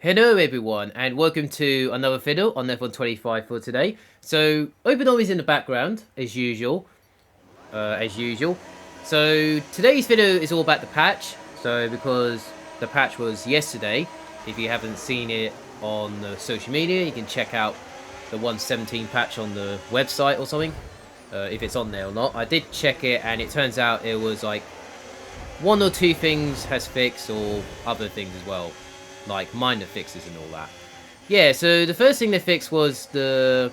Hello everyone and welcome to another video on F125 for today. So OpenOM is in the background as usual. So today's video is all about the patch. So because the patch was yesterday, if you haven't seen it on the social media, you can check out the 117 patch on the website or something. If it's on there or not. I did check it and it turns out it was like one or two things has fixed or other things as well. Like minor fixes and all that. Yeah, so the first thing they fixed was it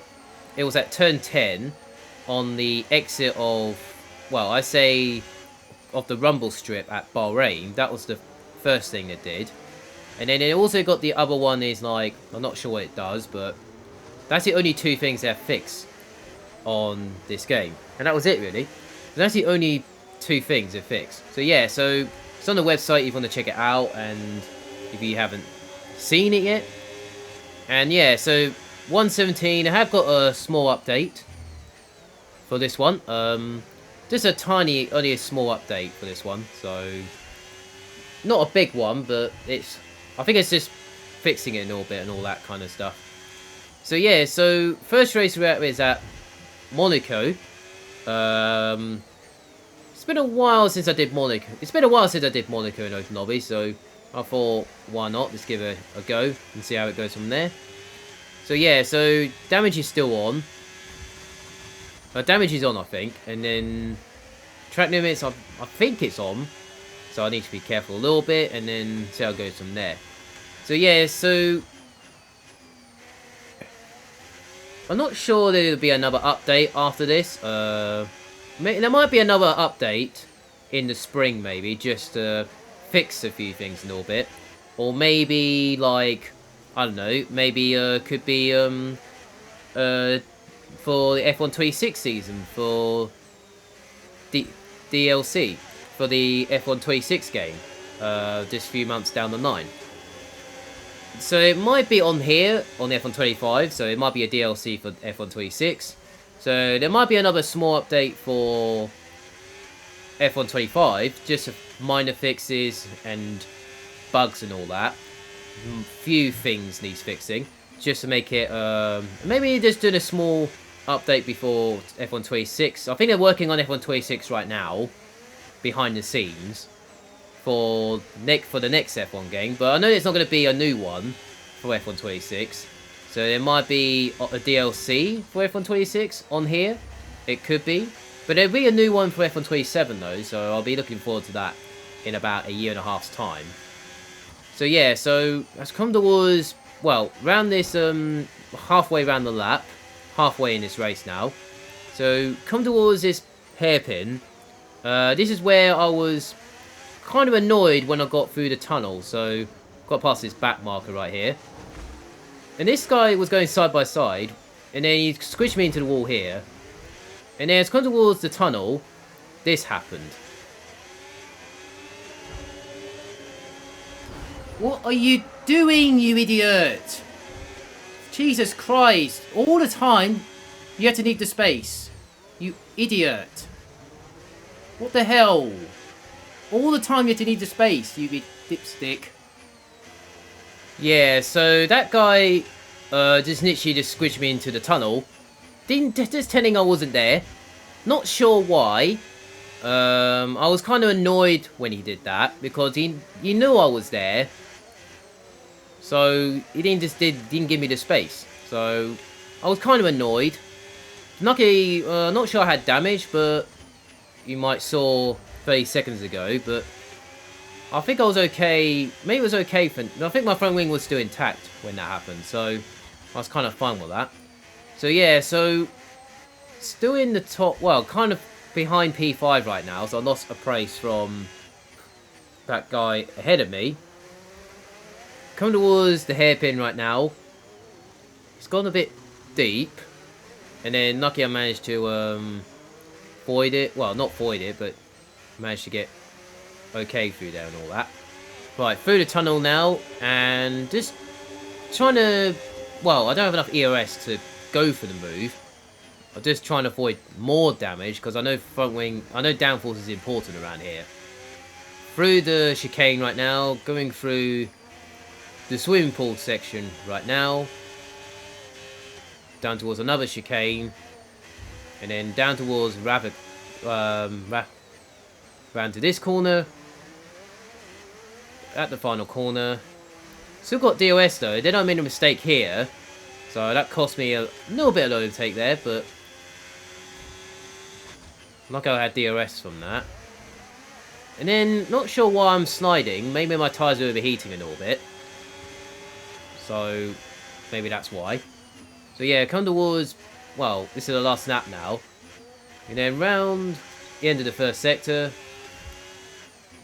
was at turn 10 on the exit of, well, I say of the rumble strip at Bahrain. That was the first thing it did. And then it also got the other one is like, I'm not sure what it does, but that's the only two things they've fixed on this game. And that was it really. That's the only two things they've fixed. So yeah, so it's on the website if you want to check it out and if you haven't seen it yet. And yeah, so 117, I have got a small update for this one. Just a tiny, only a small update for this one. So not a big one, but I think it's just fixing it a little bit and all that kind of stuff. So yeah, so first race we're at is at Monaco. It's been a while since I did Monaco. It's been a while since I did Monaco in Open Lobby, so I thought, why not? Let's give it a go and see how it goes from there. So yeah, so damage is still on. Damage is on, I think. And then track limits, I think it's on. So I need to be careful a little bit and then see how it goes from there. So yeah, so I'm not sure there'll be another update after this. There might be another update in the spring, maybe, just to fix a few things a little bit. Or maybe, like, I don't know, maybe could be for the F126 season, for DLC, for the F126 game, just a few months down the line. So it might be on here, on the F125, so it might be a DLC for F126. So there might be another small update for F125, just minor fixes and bugs and all that. Few things needs fixing, just to make it, maybe just doing a small update before F126. I think they're working on F126 right now, behind the scenes, for the next F1 game. But I know it's not going to be a new one for F126. So there might be a DLC for F126 on here. It could be. But there'll be a new one for F127 though, so I'll be looking forward to that in about a year and a half's time. So yeah, so let's come towards, well, round this, halfway around the lap. Halfway in this race now. So come towards this hairpin. This is where I was kind of annoyed when I got through the tunnel. So got past this back marker right here. And this guy was going side by side, and then he squished me into the wall here. And then as I come towards the tunnel, this happened. What are you doing, you idiot? Jesus Christ, all the time you have to need the space. You idiot. What the hell? All the time you have to need the space, you dipstick. Yeah, so that guy just literally just squished me into the tunnel. Just telling I wasn't there. Not sure why. I was kind of annoyed when he did that because he knew I was there. So he didn't give me the space. So I was kind of annoyed. Luckily, not sure I had damage, but you might saw 30 seconds ago, but I think I was okay. Maybe it was okay I think my front wing was still intact when that happened, so I was kind of fine with that. So yeah, so still in the top, well, kind of behind P5 right now, so I lost a place from that guy ahead of me. Come towards the hairpin right now. It's gone a bit deep, and then lucky I managed to void it. Well, not void it, but managed to get okay through there and all that. Right, through the tunnel now, and just trying to, well, I don't have enough EOS to go for the move. I'm just trying to avoid more damage, because I know downforce is important around here. Through the chicane right now, going through the swimming pool section right now. Down towards another chicane. And then down towards round to this corner. At the final corner. Still got DOS though. Then I made a mistake here. So that cost me a little bit of overtake there, but lucky I had DRS from that. And then, not sure why I'm sliding. Maybe my tyres are overheating a little bit. So, maybe that's why. So yeah, come towards, well, this is the last lap now. And then round the end of the first sector.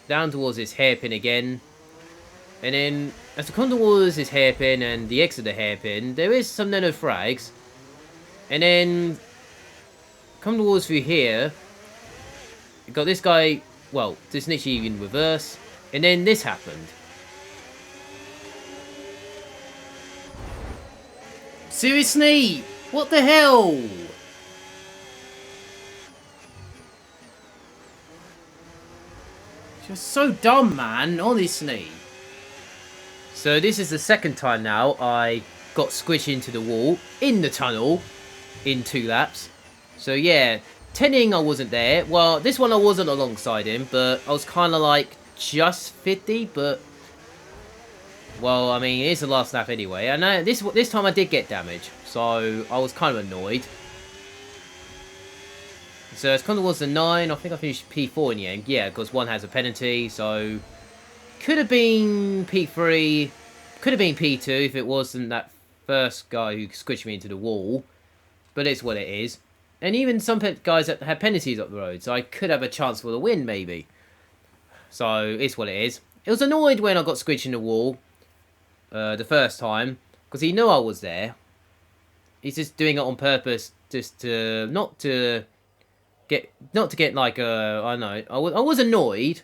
Down towards this hairpin again. And then, as I come towards this hairpin and the exit of the hairpin, there is some nano frags. And then, come towards through here. You got this guy, well, this literally in reverse. And then this happened. Seriously? What the hell? Just so dumb, man, honestly. So this is the second time now I got squished into the wall in the tunnel in 2 laps. So yeah, 10ing I wasn't there. Well, this one I wasn't alongside him, but I was kind of like just 50, but well, I mean, it's the last lap anyway. And this time I did get damage, so I was kind of annoyed. So it's come towards the 9. I think I finished P4 in the end. Yeah, because 1 has a penalty, so could have been P3, could have been P2 if it wasn't that first guy who squished me into the wall. But it's what it is. And even some guys that had penalties up the road, so I could have a chance for the win, maybe. So it's what it is. It was annoyed when I got squished in the wall the first time, because he knew I was there. He's just doing it on purpose, just to not to get like I don't know. I was annoyed.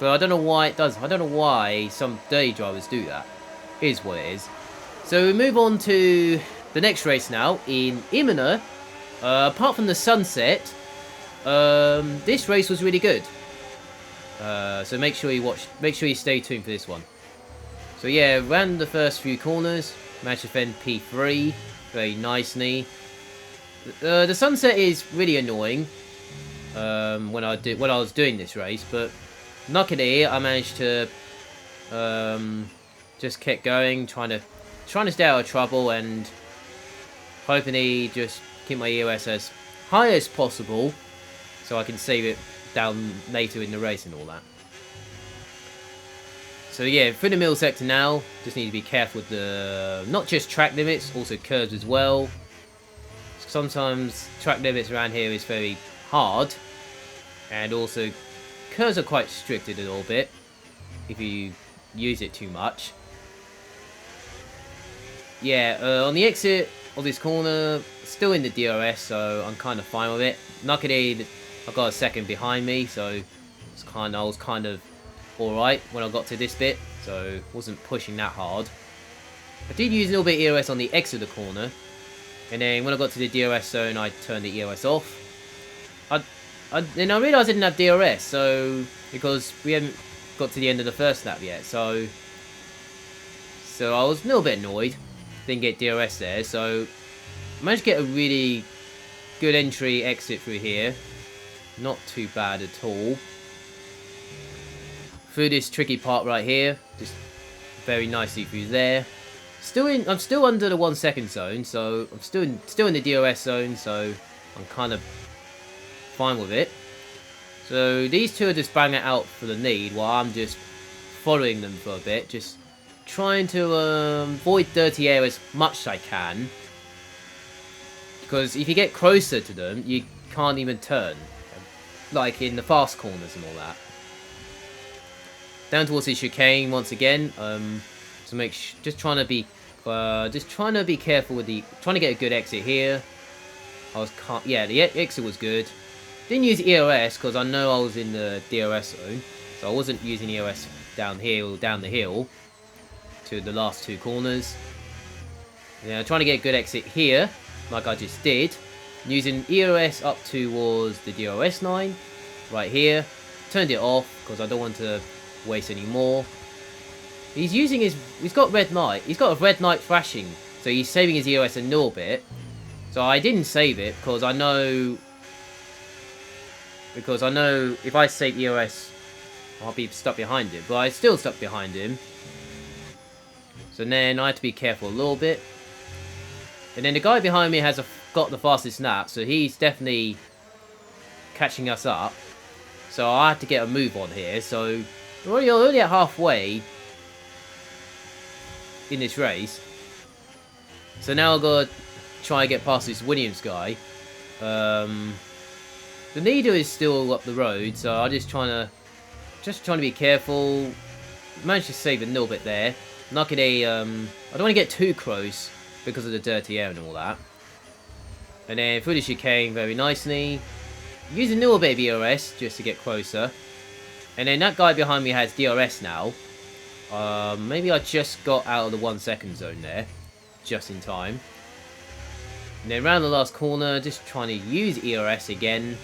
But I don't know why it does. I don't know why some dirty drivers do that. It is what it is. So we move on to the next race now in Imola. Apart from the sunset, this race was really good. So make sure you stay tuned for this one. So yeah, ran the first few corners, managed to defend P3 very nicely. The sunset is really annoying when I was doing this race, but luckily I managed to just keep going, trying to stay out of trouble and hopefully just keep my EOS as high as possible so I can save it down later in the race and all that. So yeah, through the middle sector now, just need to be careful with the not just track limits, also curves as well. Sometimes track limits around here is very hard, and also curves are quite restricted a little bit if you use it too much. Yeah, on the exit of this corner, still in the DRS, so I'm kind of fine with it. Luckily, I got a second behind me, so I was kind of alright when I got to this bit, so wasn't pushing that hard. I did use a little bit of EOS on the exit of the corner, and then when I got to the DRS zone, I turned the EOS off. Then I realised I didn't have DRS, so because we hadn't got to the end of the first lap yet, so I was a little bit annoyed. Didn't get DRS there, so I managed to get a really good entry exit through here. Not too bad at all. Through this tricky part right here, just very nicely through there. I'm still under the 1 second zone, so I'm still in the DRS zone, so I'm kind of fine with it. So these two are just banging it out for the lead, while I'm just following them for a bit, just trying to avoid dirty air as much as I can. Because if you get closer to them, you can't even turn, like in the fast corners and all that. Down towards the chicane once again. To just trying to be careful with trying to get a good exit here. Yeah, the exit was good. Didn't use EOS because I know I was in the DRS zone, so I wasn't using EOS down the hill to the last 2 corners. Yeah, trying to get a good exit here, like I just did, using EOS up towards the DRS line right here. Turned it off because I don't want to waste any more. He's got red knight. He's got a red knight flashing, so he's saving his EOS a little bit. So I didn't save it because I know if I save EOS, I'll be stuck behind him. But I still stuck behind him. So then I had to be careful a little bit. And then the guy behind me has got the fastest snap, so he's definitely catching us up. So I had to get a move on here. So we're already at halfway in this race. So now I've got to try and get past this Williams guy. The leader is still up the road, so I'm just trying to be careful. Managed to save a little bit there. Not gonna, I don't want to get too close because of the dirty air and all that. And then through the chicane very nicely. Using a little bit of EOS just to get closer. And then that guy behind me has DRS now. Maybe I just got out of the 1 second zone there. Just in time. And then around the last corner, just trying to use EOS again.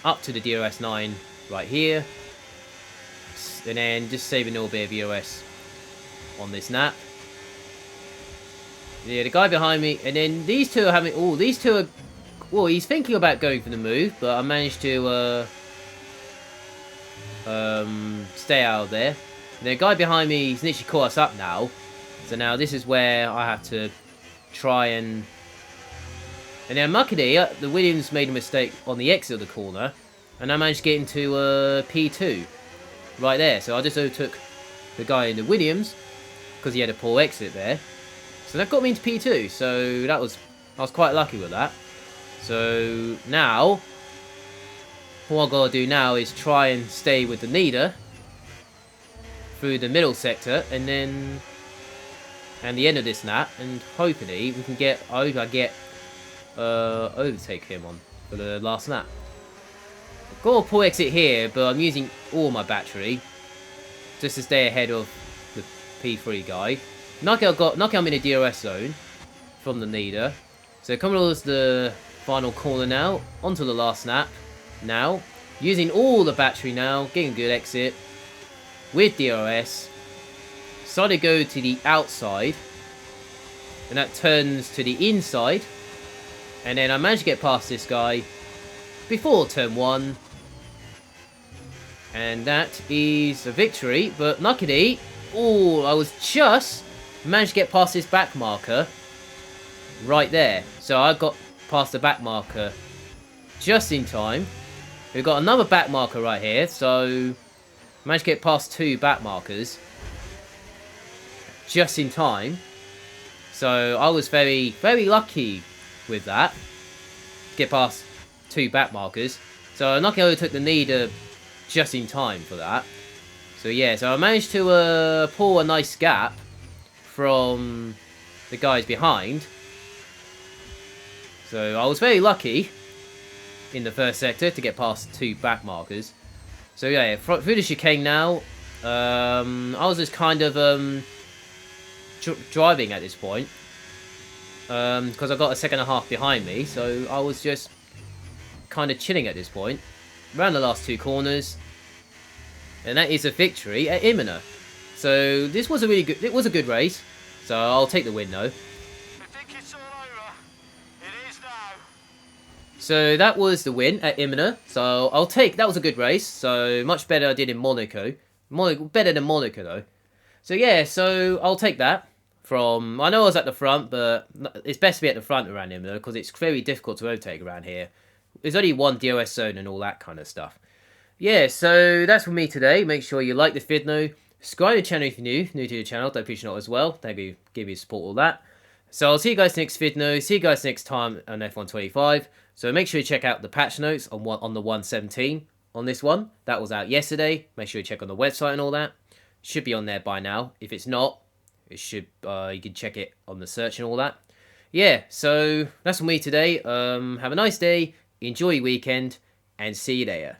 Up to the DRS 9 right here. And then just saving a little bit of EOS on this nap. Yeah, the guy behind me, and then these two are having. Oh, these two are. Well, he's thinking about going for the move, but I managed to stay out of there. And the guy behind me, he's literally caught us up now. So now this is where I have to try and. And then luckily, the Williams made a mistake on the exit of the corner, and I managed to get into P2. Right there, so I just overtook the guy in the Williams because he had a poor exit there. So that got me into P2. So I was quite lucky with that. So now, what I've got to do now is try and stay with the leader through the middle sector, and then the end of this lap, and hopefully we can get overtake him on for the last lap. Got a poor exit here, but I'm using all my battery just to stay ahead of the P3 guy. Lucky I'm in a DRS zone from the leader. So coming towards the final corner now, onto the last lap. Now, using all the battery now, getting a good exit with DRS. So to go to the outside, and that turns to the inside. And then I managed to get past this guy before turn 1. And that is a victory, but luckily, I was just managed to get past this back marker right there. So I got past the back marker just in time. We've got another back marker right here, so managed to get past 2 back markers just in time. So I was very, very lucky with that. Get past 2 back markers. So luckily I overtook the leader just in time for that. So yeah, so I managed to pull a nice gap from the guys behind. So I was very lucky in the first sector to get past 2 back markers. So yeah, through the chicane now, I was just kind of driving at this point. Because I got a second and a half behind me, so I was just kind of chilling at this point. Around the last 2 corners, and that is a victory at Imola. So this was a really good. It was a good race. So I'll take the win though. I think it's all over. It is now. So that was the win at Imola. So I'll take. That was a good race. So much better I did in Monaco. Better than Monaco though. So yeah. So I'll take that. I know I was at the front, but it's best to be at the front around Imola because it's very difficult to overtake around here. There's only one DOS zone and all that kind of stuff. Yeah, so that's for me today. Make sure you like this video. Subscribe to the channel if you're new to the channel. Don't push it out as well. Thank you, give you support all that. So I'll see you guys next video. See you guys next time on F125. So make sure you check out the patch notes on the 117 on this one. That was out yesterday. Make sure you check on the website and all that. Should be on there by now. If it's not, it should. You can check it on the search and all that. Yeah, so that's for me today. Have a nice day. Enjoy your weekend, and see you there.